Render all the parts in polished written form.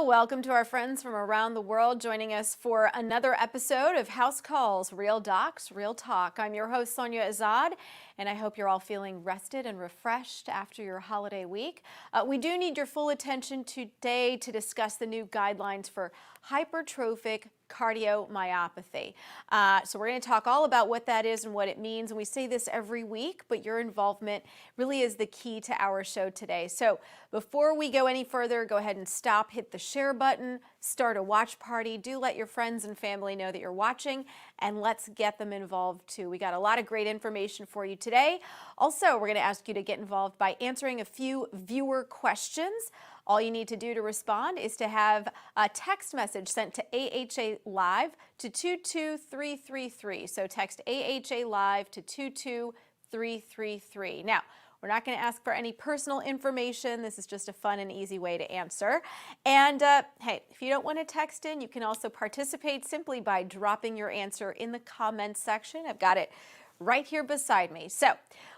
welcome to our friends from around the world joining us for another episode of House Calls, Real Docs, Real Talk. I'm your host, Sonia Azad, and I hope you're all feeling rested and refreshed after your holiday week. We do need your full attention today to discuss the new guidelines for hypertrophic cardiomyopathy. So we're going to talk all about what that is and what it means. And we say this every week, but your involvement really is the key to our show today. So before we go any further, go ahead and stop, hit the share button, start a watch party. Do let your friends and family know that you're watching, and let's get them involved too. We got a lot of great information for you today. Also, we're going to ask you to get involved by answering a few viewer questions. All you need to do to respond is to have a text message sent to AHA Live to 22333. So text AHA Live to 22333. Now, we're not going to ask for any personal information. This is just a fun and easy way to answer. And hey, if you don't want to text in, you can also participate simply by dropping your answer in the comments section. I've got it right here beside me. So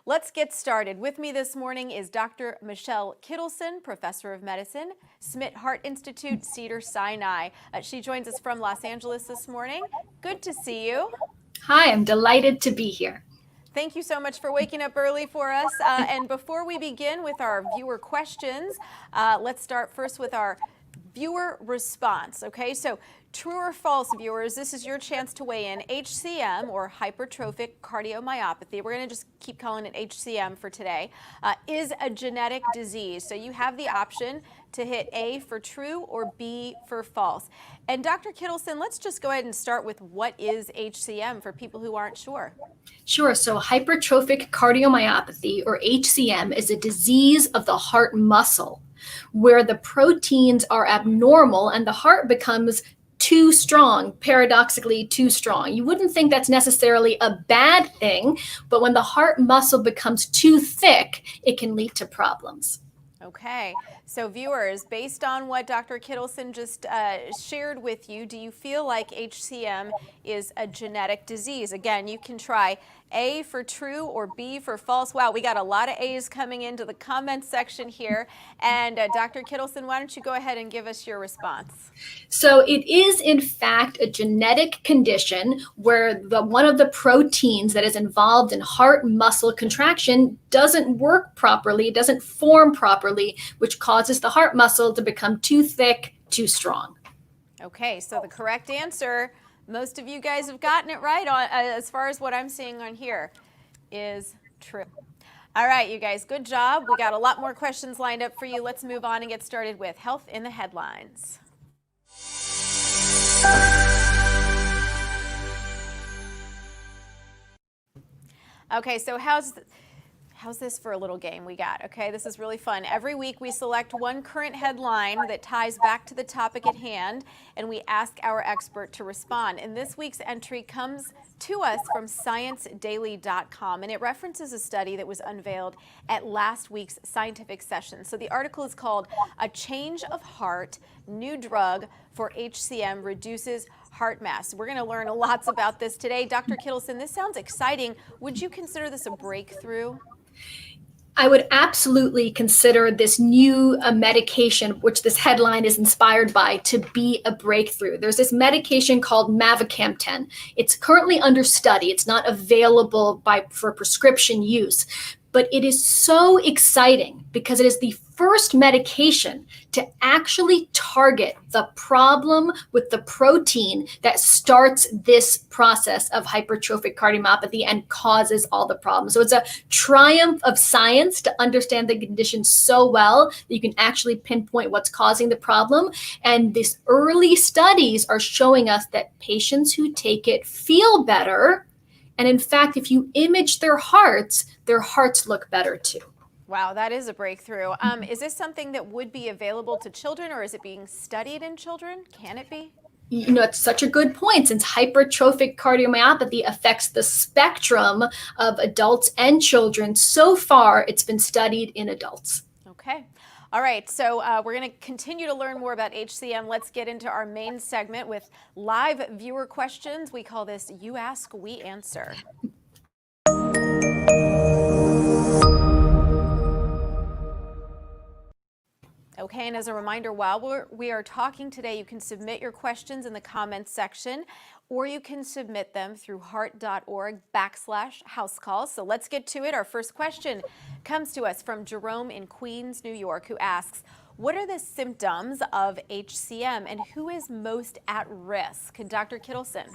let's get started. With me this morning is Dr. Michelle Kittleson, Professor of Medicine, Smith Heart Institute, Cedars-Sinai. She joins us from Los Angeles this morning. Good to see you. Hi, I'm delighted to be here. Thank you so much for waking up early for us. And before we begin with our viewer questions, let's start first with our viewer response. Okay, so true or false, viewers, this is your chance to weigh in. HCM, or hypertrophic cardiomyopathy, we're going to just keep calling it HCM for today, is a genetic disease. So you have the option to hit A for true or B for false. And Dr. Kittleson, let's just go ahead and start with what is HCM for people who aren't sure. Sure. So hypertrophic cardiomyopathy, or HCM, is a disease of the heart muscle where the proteins are abnormal and the heart becomes too strong, paradoxically too strong. You wouldn't think that's necessarily a bad thing, but when the heart muscle becomes too thick, it can lead to problems. Okay, so viewers, based on what Dr. Kittleson just shared with you, do you feel like HCM is a genetic disease? Again, you can try A for true or B for false. Wow, we got a lot of A's coming into the comments section here. And Dr. Kittleson, why don't you go ahead and give us your response? So it is, in fact, a genetic condition where one of the proteins that is involved in heart muscle contraction doesn't work properly, doesn't form properly, which causes the heart muscle to become too thick, too strong. Okay, so the correct answer, most of you guys have gotten it right on, as far as what I'm seeing on here, is true. All right, you guys, good job. We got a lot more questions lined up for you. Let's move on and get started with Health in the Headlines. Okay, so how's this for a little game we got? Okay, this is really fun. Every week we select one current headline that ties back to the topic at hand, and we ask our expert to respond. And this week's entry comes to us from ScienceDaily.com, and it references a study that was unveiled at last week's scientific session. So the article is called "A Change of Heart, New Drug for HCM Reduces Heart Mass." We're going to learn lots about this today. Dr. Kittleson, this sounds exciting. Would you consider this a breakthrough? I would absolutely consider this new medication, which this headline is inspired by, to be a breakthrough. There's this medication called mavacamten. It's currently under study. It's not available for prescription use. But it is so exciting because it is the first medication to actually target the problem with the protein that starts this process of hypertrophic cardiomyopathy and causes all the problems. So it's a triumph of science to understand the condition so well that you can actually pinpoint what's causing the problem. And these early studies are showing us that patients who take it feel better. And in fact, if you image their hearts look better too. Wow, that is a breakthrough. Is this something that would be available to children, or is it being studied in children? Can it be? You know, it's such a good point, since hypertrophic cardiomyopathy affects the spectrum of adults and children. So far, it's been studied in adults. Okay. All right, so we're going to continue to learn more about HCM. Let's get into our main segment with live viewer questions. We call this You Ask, We Answer. Okay. Okay, and as a reminder, while we are talking today, you can submit your questions in the comments section, or you can submit them through heart.org/housecalls. So let's get to it. Our first question comes to us from Jerome in Queens, New York, who asks, what are the symptoms of HCM and who is most at risk? Dr. Kittleson.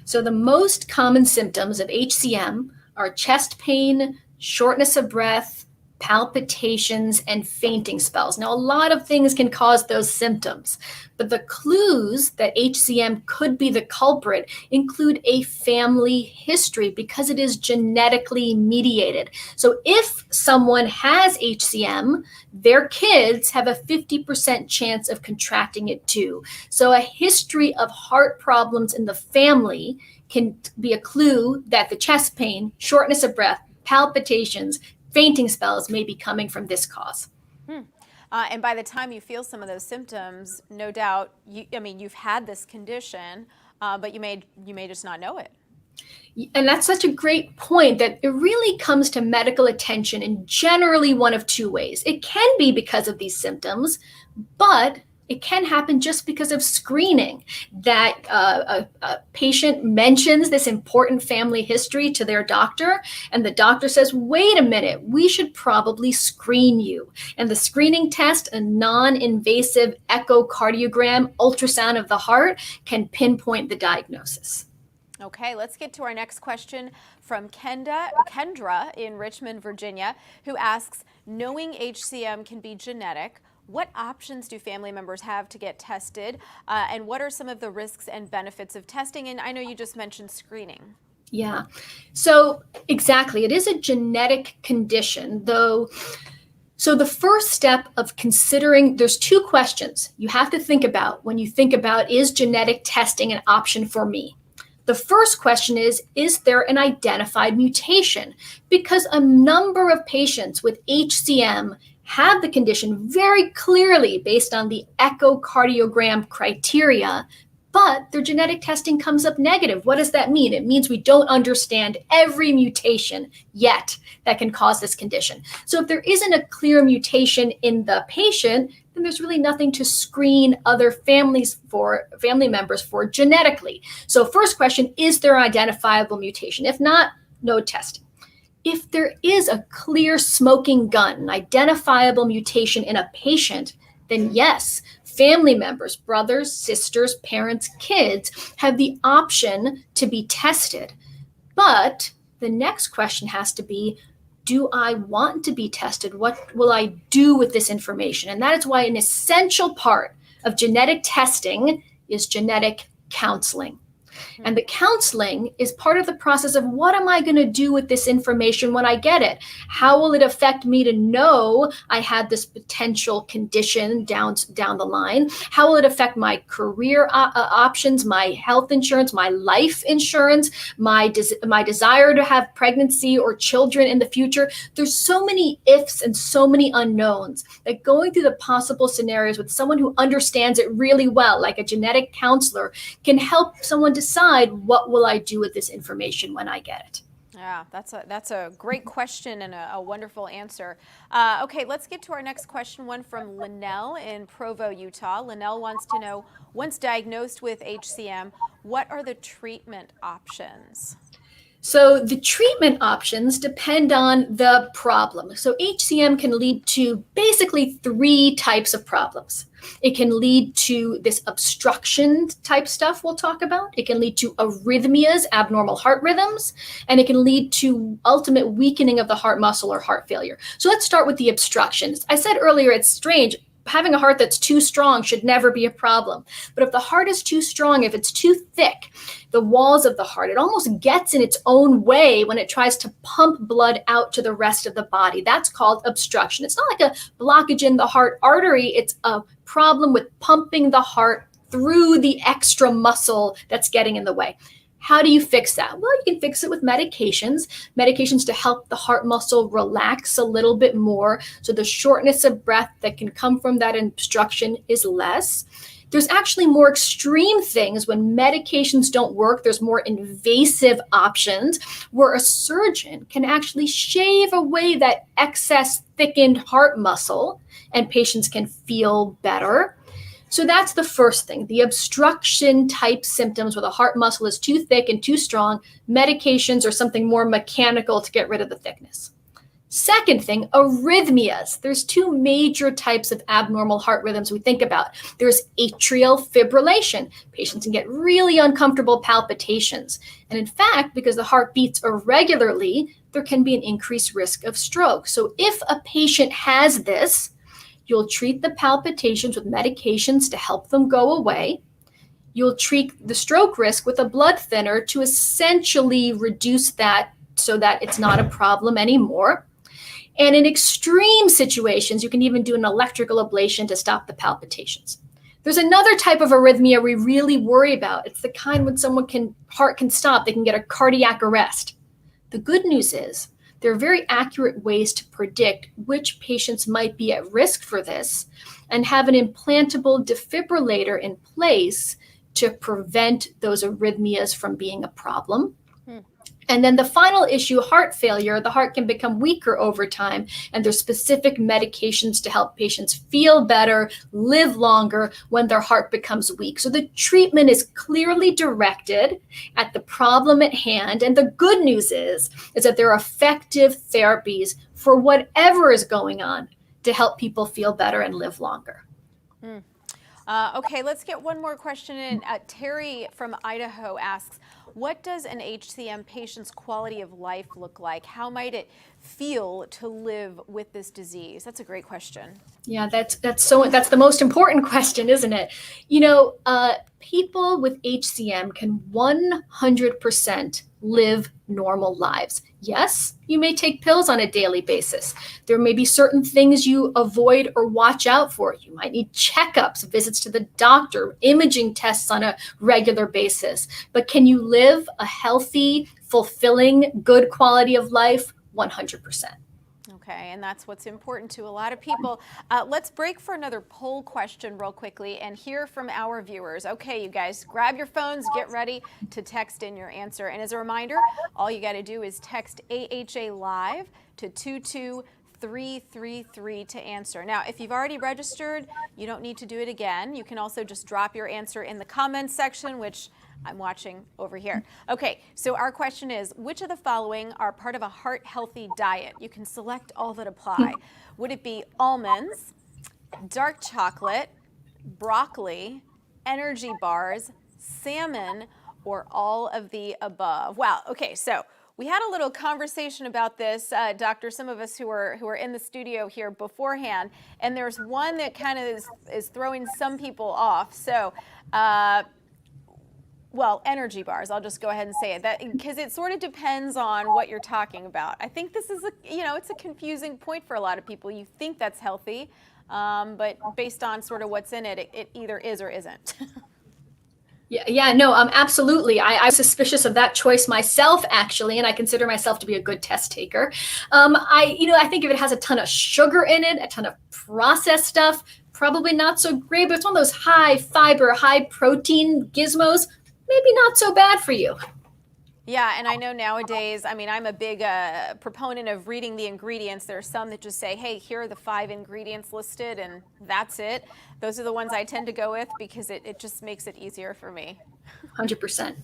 So the most common symptoms of HCM are chest pain, shortness of breath, palpitations, and fainting spells. Now, a lot of things can cause those symptoms, but the clues that HCM could be the culprit include a family history because it is genetically mediated. So if someone has HCM, their kids have a 50% chance of contracting it too. So a history of heart problems in the family can be a clue that the chest pain, shortness of breath, palpitations, fainting spells may be coming from this cause. And by the time you feel some of those symptoms, no doubt, you've had this condition, but you may just not know it. And that's such a great point that it really comes to medical attention in generally one of two ways. It can be because of these symptoms, but it can happen just because of screening, that a patient mentions this important family history to their doctor, and the doctor says, wait a minute, we should probably screen you. And the screening test, a non-invasive echocardiogram, ultrasound of the heart, can pinpoint the diagnosis. Okay, let's get to our next question from Kendra in Richmond, Virginia, who asks, knowing HCM can be genetic, what options do family members have to get tested? And what are some of the risks and benefits of testing? And I know you just mentioned screening. Yeah, so exactly. It is a genetic condition, though. So the first step of considering, there's two questions you have to think about when you think about, is genetic testing an option for me? The first question is there an identified mutation? Because a number of patients with HCM have the condition very clearly based on the echocardiogram criteria, but their genetic testing comes up negative. What does that mean? It means we don't understand every mutation yet that can cause this condition. So if there isn't a clear mutation in the patient, then there's really nothing to screen other family members for genetically. So first question, is there an identifiable mutation? If not, no testing. If there is a clear smoking gun, an identifiable mutation in a patient, then yes, family members, brothers, sisters, parents, kids have the option to be tested. But the next question has to be, do I want to be tested? What will I do with this information? And that is why an essential part of genetic testing is genetic counseling. And the counseling is part of the process of what am I going to do with this information when I get it? How will it affect me to know I had this potential condition down the line? How will it affect my career options, my health insurance, my life insurance, my desire to have pregnancy or children in the future? There's so many ifs and so many unknowns that going through the possible scenarios with someone who understands it really well, like a genetic counselor, can help someone decide, what will I do with this information when I get it? Yeah, that's a great question and a wonderful answer. Okay, let's get to our next question, one from Linnell in Provo, Utah. Linnell wants to know, once diagnosed with HCM, what are the treatment options? So the treatment options depend on the problem. So HCM can lead to basically three types of problems. It can lead to this obstruction type stuff we'll talk about. It can lead to arrhythmias, abnormal heart rhythms, and it can lead to ultimate weakening of the heart muscle or heart failure. So let's start with the obstructions. I said earlier, it's strange. Having a heart that's too strong should never be a problem. But if the heart is too strong, if it's too thick, the walls of the heart, it almost gets in its own way when it tries to pump blood out to the rest of the body. That's called obstruction. It's not like a blockage in the heart artery. It's a problem with pumping the heart through the extra muscle that's getting in the way. How do you fix that? Well, you can fix it with medications to help the heart muscle relax a little bit more so the shortness of breath that can come from that obstruction is less. There's actually more extreme things when medications don't work. There's more invasive options where a surgeon can actually shave away that excess thickened heart muscle and patients can feel better. So that's the first thing, the obstruction type symptoms where the heart muscle is too thick and too strong, medications or something more mechanical to get rid of the thickness. Second thing, arrhythmias. There's two major types of abnormal heart rhythms we think about. There's atrial fibrillation. Patients can get really uncomfortable palpitations. And in fact, because the heart beats irregularly, there can be an increased risk of stroke. So if a patient has this, you'll treat the palpitations with medications to help them go away. You'll treat the stroke risk with a blood thinner to essentially reduce that so that it's not a problem anymore. And in extreme situations, you can even do an electrical ablation to stop the palpitations. There's another type of arrhythmia we really worry about. It's the kind when heart can stop, they can get a cardiac arrest. The good news is there are very accurate ways to predict which patients might be at risk for this and have an implantable defibrillator in place to prevent those arrhythmias from being a problem. And then the final issue, heart failure, the heart can become weaker over time, and there's specific medications to help patients feel better, live longer when their heart becomes weak. So the treatment is clearly directed at the problem at hand. And the good news is that there are effective therapies for whatever is going on to help people feel better and live longer. Okay, let's get one more question in. Terry from Idaho asks, what does an HCM patient's quality of life look like? How might it feel to live with this disease? That's a great question. Yeah, that's the most important question, isn't it? People with HCM can 100% live normal lives. Yes, you may take pills on a daily basis. There may be certain things you avoid or watch out for. You might need checkups, visits to the doctor, imaging tests on a regular basis. But can you live a healthy, fulfilling, good quality of life? 100%. Okay, and that's what's important to a lot of people. Let's break for another poll question real quickly and hear from our viewers. Okay, you guys, grab your phones, get ready to text in your answer. And as a reminder, all you got to do is text AHA Live to 22333 to answer. Now, if you've already registered, you don't need to do it again. You can also just drop your answer in the comments section, which I'm watching over here. Okay, so our question is, which of the following are part of a heart-healthy diet? You can select all that apply. Would it be almonds, dark chocolate, broccoli, energy bars, salmon, or all of the above? Wow, okay, so we had a little conversation about this, Doctor, some of us who are in the studio here beforehand, and there's one that kind of is throwing some people off. So, well, energy bars, I'll just go ahead and say it, because it sort of depends on what you're talking about. I think this is, it's a confusing point for a lot of people. You think that's healthy, but based on sort of what's in it, it either is or isn't. Absolutely. I'm suspicious of that choice myself, actually, and I consider myself to be a good test taker. I think if it has a ton of sugar in it, a ton of processed stuff, probably not so great, but it's one of those high fiber, high protein gizmos, maybe not so bad for you. Yeah, and I know nowadays, I'm a big proponent of reading the ingredients. There are some that just say, hey, here are the 5 ingredients listed, and that's it. Those are the ones I tend to go with because it just makes it easier for me. 100%.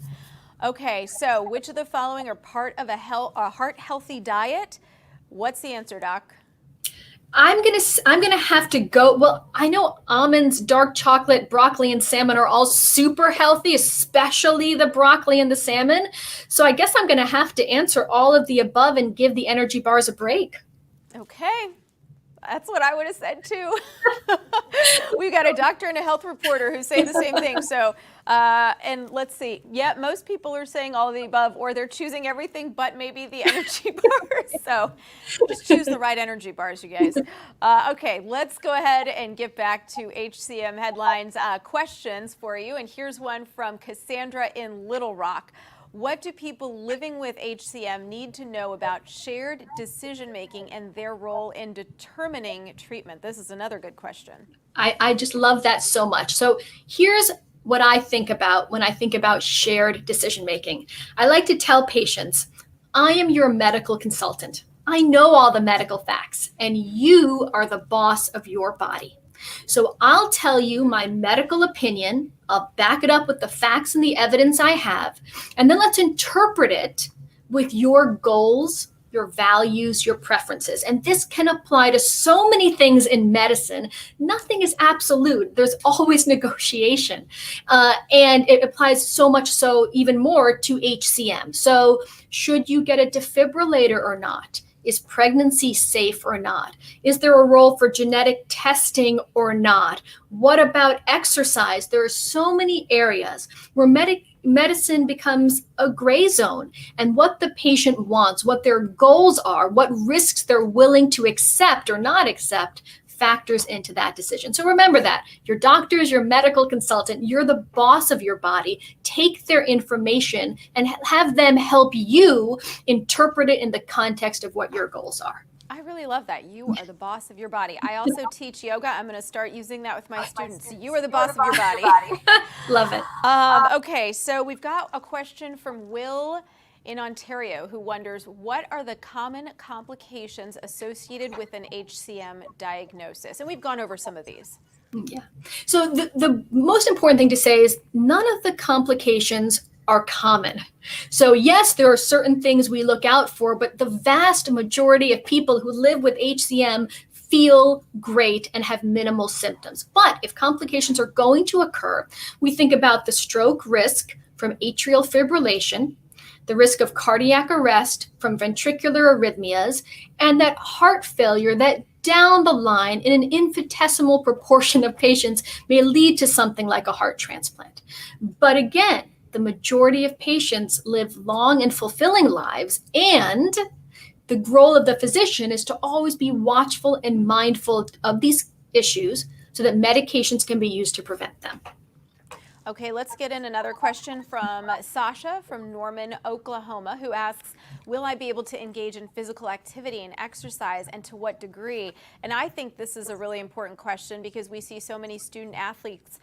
Okay, so which of the following are part of a heart-healthy diet? What's the answer, Doc? I'm gonna have to go. Well, I know almonds, dark chocolate, broccoli, and salmon are all super healthy, especially the broccoli and the salmon. So I guess I'm gonna have to answer all of the above and give the energy bars a break. Okay. That's what I would have said too. We've got a doctor and a health reporter who say the same thing. So, and let's see. Yeah, most people are saying all of the above, or they're choosing everything but maybe the energy bars. So just choose the right energy bars, you guys. Okay, let's go ahead and get back to HCM headlines questions for you. And here's one from Cassandra in Little Rock. What do people living with HCM need to know about shared decision-making and their role in determining treatment? This is another good question. I just love that so much. So here's what I think about when I think about shared decision making. I like to tell patients, I am your medical consultant. I know all the medical facts, and you are the boss of your body. So I'll tell you my medical opinion. I'll back it up with the facts and the evidence I have, and then let's interpret it with your goals, your values, your preferences. And this can apply to so many things in medicine. Nothing is absolute. There's always negotiation. And it applies so much so even more to HCM. So should you get a defibrillator or not? Is pregnancy safe or not? Is there a role for genetic testing or not? What about exercise? There are so many areas where medicine becomes a gray zone, and what the patient wants, what their goals are, what risks they're willing to accept or not accept factors into that decision. So remember that your doctor is your medical consultant. You're the boss of your body. Take their information and have them help you interpret it in the context of what your goals are. I really love that. You are the boss of your body. I also teach yoga. I'm going to start using that with my students. You are the boss of your body. Love it. Okay, so we've got a question from Will in Ontario who wonders, what are the common complications associated with an HCM diagnosis? And we've gone over some of these. Yeah. So the most important thing to say is none of the complications are common. So yes, there are certain things we look out for, but the vast majority of people who live with HCM feel great and have minimal symptoms. But if complications are going to occur, we think about the stroke risk from atrial fibrillation, the risk of cardiac arrest from ventricular arrhythmias, and that heart failure that down the line in an infinitesimal proportion of patients may lead to something like a heart transplant. But again, the majority of patients live long and fulfilling lives, and the role of the physician is to always be watchful and mindful of these issues so that medications can be used to prevent them. Okay, let's get in another question from Sasha from Norman, Oklahoma, who asks, will I be able to engage in physical activity and exercise, and to what degree? And I think this is a really important question because we see so many student athletes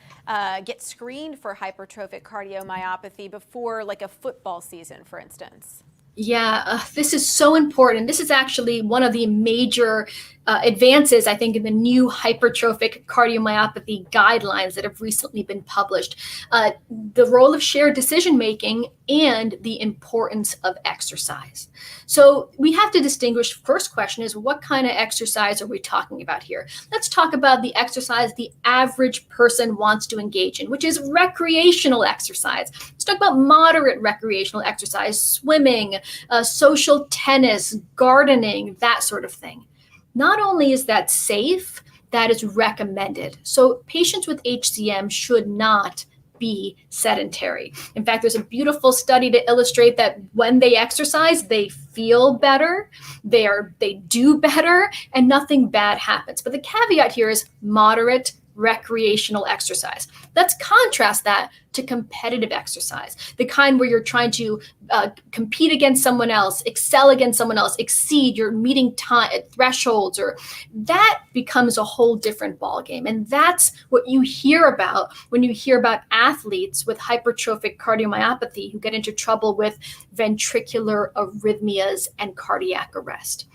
get screened for hypertrophic cardiomyopathy before like a football season, for instance. Yeah, this is so important. This is actually one of the major advances, I think, in the new hypertrophic cardiomyopathy guidelines that have recently been published. The role of shared decision-making and the importance of exercise. So we have to distinguish, first question is, what kind of exercise are we talking about here? Let's talk about the exercise the average person wants to engage in, which is recreational exercise. Let's talk about moderate recreational exercise, swimming, social tennis, gardening, that sort of thing. Not only is that safe, that is recommended. So patients with HCM should not be sedentary. In fact, there's a beautiful study to illustrate that when they exercise, they feel better, they do better, and nothing bad happens. But the caveat here is moderate recreational exercise. Let's contrast that to competitive exercise, the kind where you're trying to compete against someone else, excel against someone else, exceed, you're meeting thresholds, or that becomes a whole different ballgame. And that's what you hear about when you hear about athletes with hypertrophic cardiomyopathy who get into trouble with ventricular arrhythmias and cardiac arrest.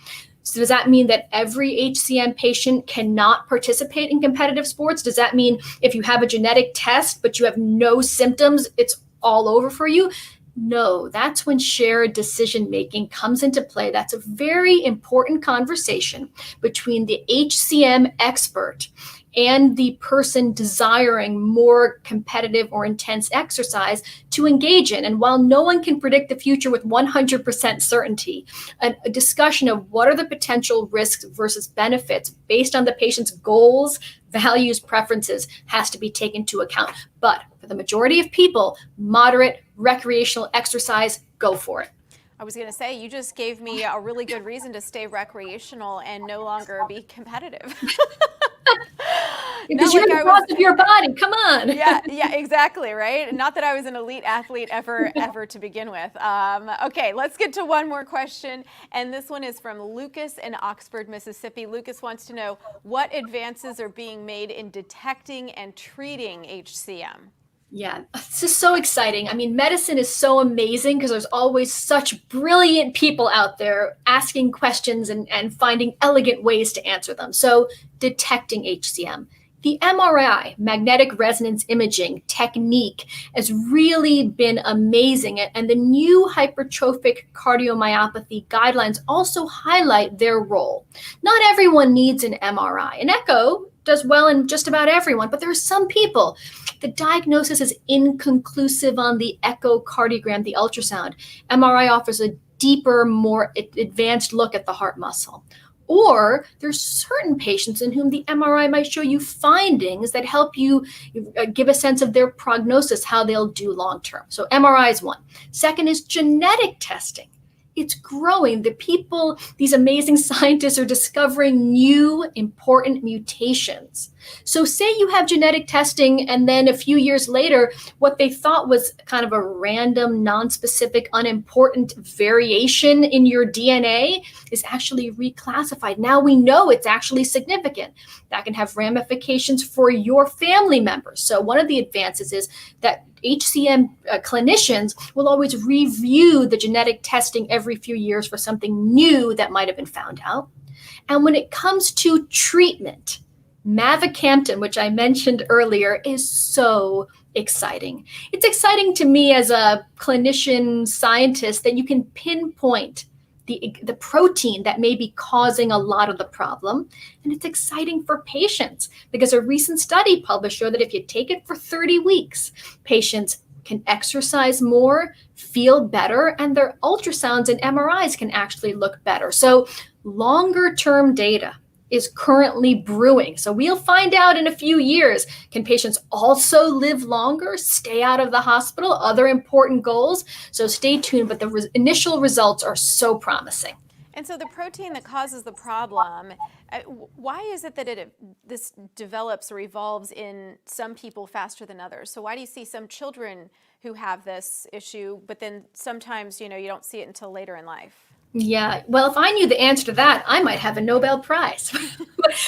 So does that mean that every HCM patient cannot participate in competitive sports? Does that mean if you have a genetic test but you have no symptoms, it's all over for you? No, that's when shared decision-making comes into play. That's a very important conversation between the HCM expert and the person desiring more competitive or intense exercise to engage in. And while no one can predict the future with 100% certainty, a discussion of what are the potential risks versus benefits based on the patient's goals, values, preferences has to be taken into account. But for the majority of people, moderate recreational exercise, go for it. I was going to say, you just gave me a really good reason to stay recreational and no longer be competitive. Because Not you're like the I boss was. of your body. Come on. Yeah, exactly, right? Not that I was an elite athlete ever to begin with. Okay, let's get to one more question. And this one is from Lucas in Oxford, Mississippi. Lucas wants to know what advances are being made in detecting and treating HCM. Yeah, this is so exciting. I mean, medicine is so amazing because there's always such brilliant people out there asking questions and finding elegant ways to answer them. So, detecting HCM. The MRI, magnetic resonance imaging technique, has really been amazing. And the new hypertrophic cardiomyopathy guidelines also highlight their role. Not everyone needs an MRI. An echo does well in just about everyone, but there are some people the diagnosis is inconclusive on the echocardiogram, the ultrasound. MRI offers a deeper, more advanced look at the heart muscle. Or there's certain patients in whom the MRI might show you findings that help you give a sense of their prognosis, how they'll do long term. So MRI is one. Second is genetic testing. It's growing. These amazing scientists are discovering new important mutations. So say you have genetic testing and then a few years later, what they thought was kind of a random, non-specific, unimportant variation in your DNA is actually reclassified. Now we know it's actually significant. That can have ramifications for your family members. So one of the advances is that HCM clinicians will always review the genetic testing every few years for something new that might have been found out. And when it comes to treatment, mavacamten, which I mentioned earlier, is so exciting. It's exciting to me as a clinician scientist that you can pinpoint the protein that may be causing a lot of the problem. And it's exciting for patients because a recent study published showed that if you take it for 30 weeks, patients can exercise more, feel better, and their ultrasounds and MRIs can actually look better. So longer term data is currently brewing. So we'll find out in a few years, can patients also live longer, stay out of the hospital, other important goals? So stay tuned, but the initial results are so promising. And so the protein that causes the problem, why is it that this develops or evolves in some people faster than others? So why do you see some children who have this issue, but then sometimes, you don't see it until later in life? Yeah, well, if I knew the answer to that, I might have a Nobel Prize.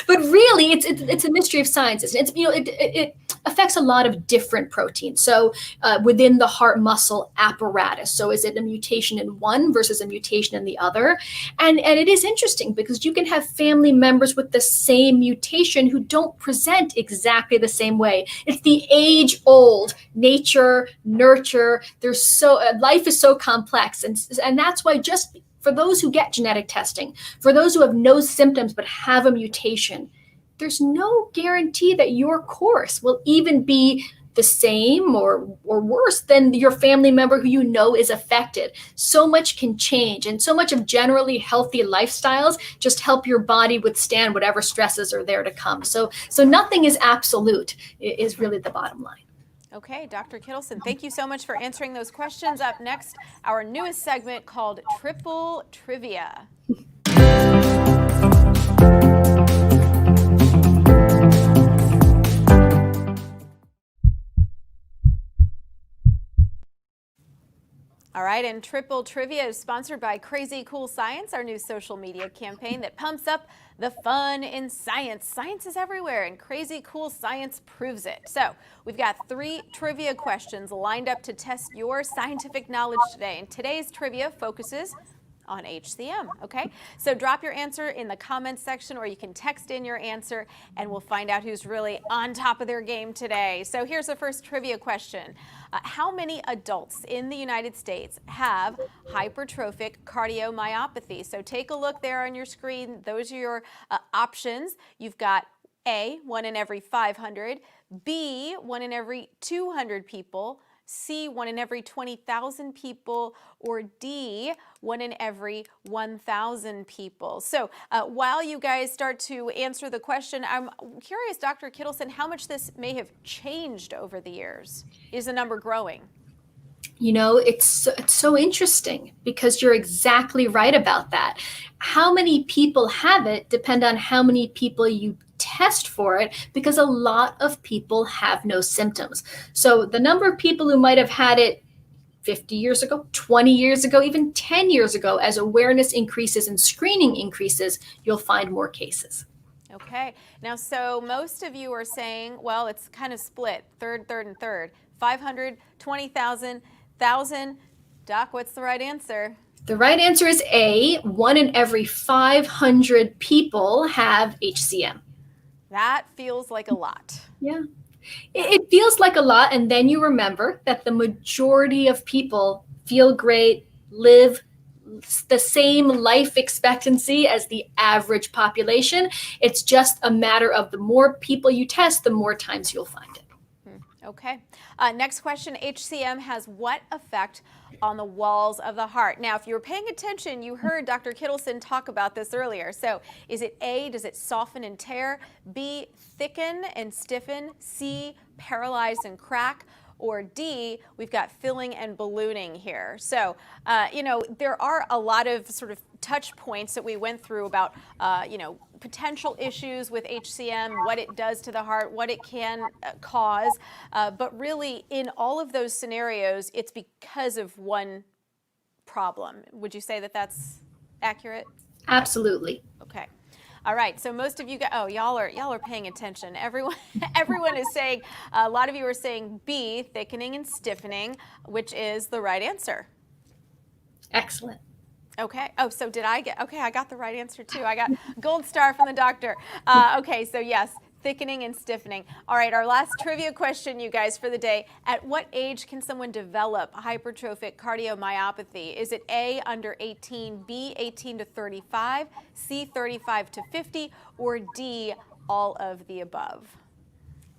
But really, it's a mystery of science. It affects a lot of different proteins. So within the heart muscle apparatus. So is it a mutation in one versus a mutation in the other? And it is interesting because you can have family members with the same mutation who don't present exactly the same way. It's the age-old nature, nurture. Life is so complex, and that's why just for those who get genetic testing, for those who have no symptoms but have a mutation, there's no guarantee that your course will even be the same or worse than your family member who you know is affected. So much can change, and so much of generally healthy lifestyles just help your body withstand whatever stresses are there to come. So nothing is absolute, is really the bottom line. Okay, Dr. Kittleson, thank you so much for answering those questions. Up next, our newest segment called Triple Trivia. All right, and Triple Trivia is sponsored by Crazy Cool Science, our new social media campaign that pumps up the fun in science. Science is everywhere, and Crazy Cool Science proves it. So we've got 3 trivia questions lined up to test your scientific knowledge today. And today's trivia focuses on HCM, okay? So drop your answer in the comments section, or you can text in your answer, and we'll find out who's really on top of their game today. So here's the first trivia question. How many adults in the United States have hypertrophic cardiomyopathy? So take a look there on your screen. Those are your options. You've got A, 1 in every 500, B, 1 in every 200 people, C, 1 in every 20,000 people, or D, 1 in every 1,000 people. So while you guys start to answer the question, I'm curious, Dr. Kittleson, how much this may have changed over the years. Is the number growing? It's so interesting because you're exactly right about that. How many people have it depend on how many people you test for it because a lot of people have no symptoms. So the number of people who might have had it 50 years ago, 20 years ago, even 10 years ago, as awareness increases and screening increases, you'll find more cases. Okay. Now, so most of you are saying, well, it's kind of split, third, and third. 500, 20,000, 1,000. Doc, what's the right answer? The right answer is A. 1 in every 500 people have HCM. That feels like a lot. Yeah. It feels like a lot, and then you remember that the majority of people feel great, live the same life expectancy as the average population. It's just a matter of the more people you test, the more times you'll find it. Okay. Next question. HCM has what effect on the walls of the heart? Now, if you were paying attention, you heard Dr. Kittleson talk about this earlier. So is it A, does it soften and tear? B, thicken and stiffen? C, paralyze and crack? Or D, we've got filling and ballooning here. So, there are a lot of sort of touch points that we went through about, potential issues with HCM, what it does to the heart, what it can cause. But really, in all of those scenarios, it's because of one problem. Would you say that that's accurate? Absolutely. Okay. All right, so most of you guys, y'all are paying attention. Everyone is saying, a lot of you are saying B, thickening and stiffening, which is the right answer. Excellent. Okay. Oh, so did I get, okay, I got the right answer too. I got gold star from the doctor. Okay, so yes, thickening and stiffening. All right, our last trivia question, you guys, for the day. At what age can someone develop hypertrophic cardiomyopathy? Is it A, under 18, B, 18 to 35, C, 35 to 50, or D, all of the above?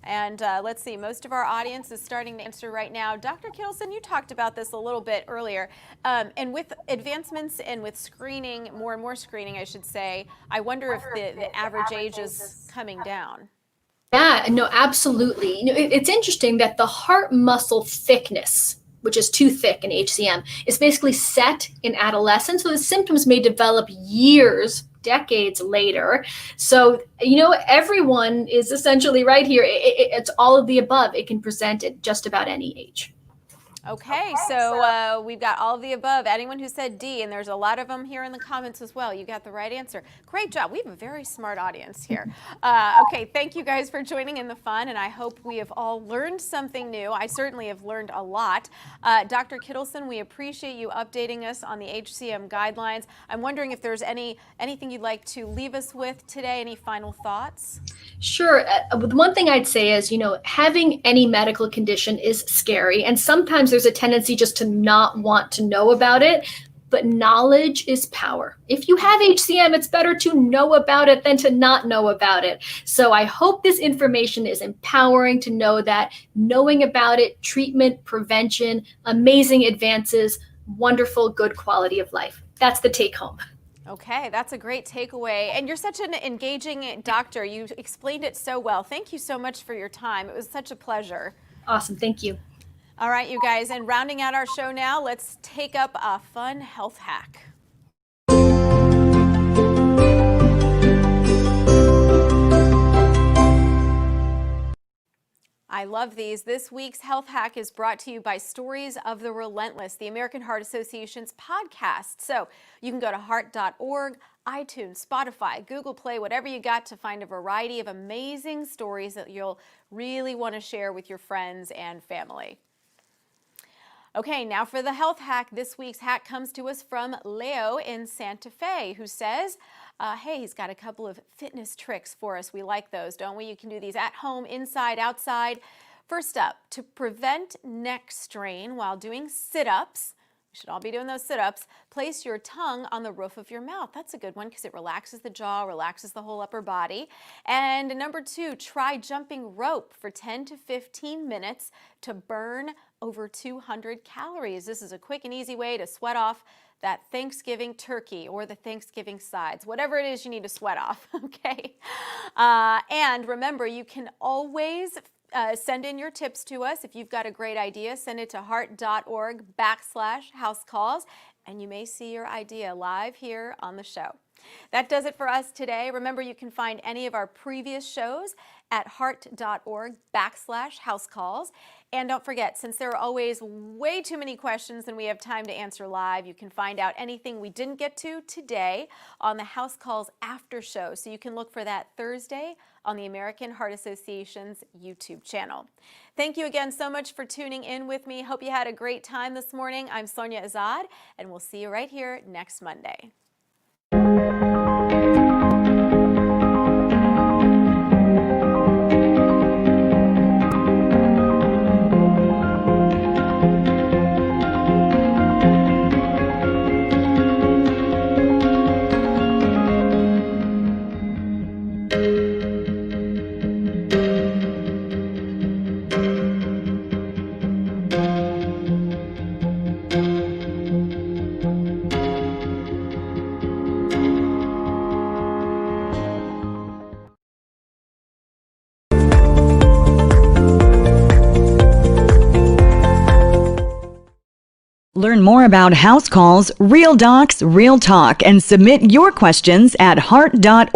And let's see, most of our audience is starting to answer right now. Dr. Kittleson, you talked about this a little bit earlier. And with advancements and with screening, more and more screening, I should say, I wonder if the average age is coming down. Yeah, no, absolutely. It's interesting that the heart muscle thickness, which is too thick in HCM, is basically set in adolescence. So the symptoms may develop years, decades later. So, everyone is essentially right here. It's all of the above. It can present at just about any age. Okay, so we've got all of the above. Anyone who said D, and there's a lot of them here in the comments as well, you got the right answer. Great job. We have a very smart audience here. Okay, thank you guys for joining in the fun, and I hope we have all learned something new. I certainly have learned a lot. Dr. Kittleson, we appreciate you updating us on the HCM guidelines. I'm wondering if there's anything you'd like to leave us with today, any final thoughts? Sure. One thing I'd say is, having any medical condition is scary, and sometimes there's a tendency just to not want to know about it, but knowledge is power. If you have HCM, it's better to know about it than to not know about it. So I hope this information is empowering to know that knowing about it, treatment, prevention, amazing advances, wonderful, good quality of life. That's the take home. Okay, that's a great takeaway. And you're such an engaging doctor. You explained it so well. Thank you so much for your time. It was such a pleasure. Awesome. Thank you. All right, you guys, and rounding out our show now, let's take up a fun health hack. I love these. This week's health hack is brought to you by Stories of the Relentless, the American Heart Association's podcast. So you can go to heart.org, iTunes, Spotify, Google Play, whatever you got to find a variety of amazing stories that you'll really want to share with your friends and family. Okay, now for the health hack. This week's hack comes to us from Leo in Santa Fe, who says, hey, he's got a couple of fitness tricks for us. We like those, don't we? You can do these at home, inside, outside. First up, to prevent neck strain while doing sit-ups, we should all be doing those sit-ups, place your tongue on the roof of your mouth. That's a good one because it relaxes the jaw, relaxes the whole upper body. And number two, try jumping rope for 10 to 15 minutes to burn over 200 calories. This is a quick and easy way to sweat off that Thanksgiving turkey or the Thanksgiving sides, whatever it is you need to sweat off, okay? And remember, you can always send in your tips to us. If you've got a great idea, send it to heart.org/housecalls, and you may see your idea live here on the show. That does it for us today. Remember, you can find any of our previous shows at heart.org/housecalls. And don't forget, since there are always way too many questions than we have time to answer live, you can find out anything we didn't get to today on the House Calls after show. So you can look for that Thursday on the American Heart Association's YouTube channel. Thank you again so much for tuning in with me. Hope you had a great time this morning. I'm Sonia Azad, and we'll see you right here next Monday. Learn more about House Calls, Real Docs, Real Talk, and submit your questions at heart.org.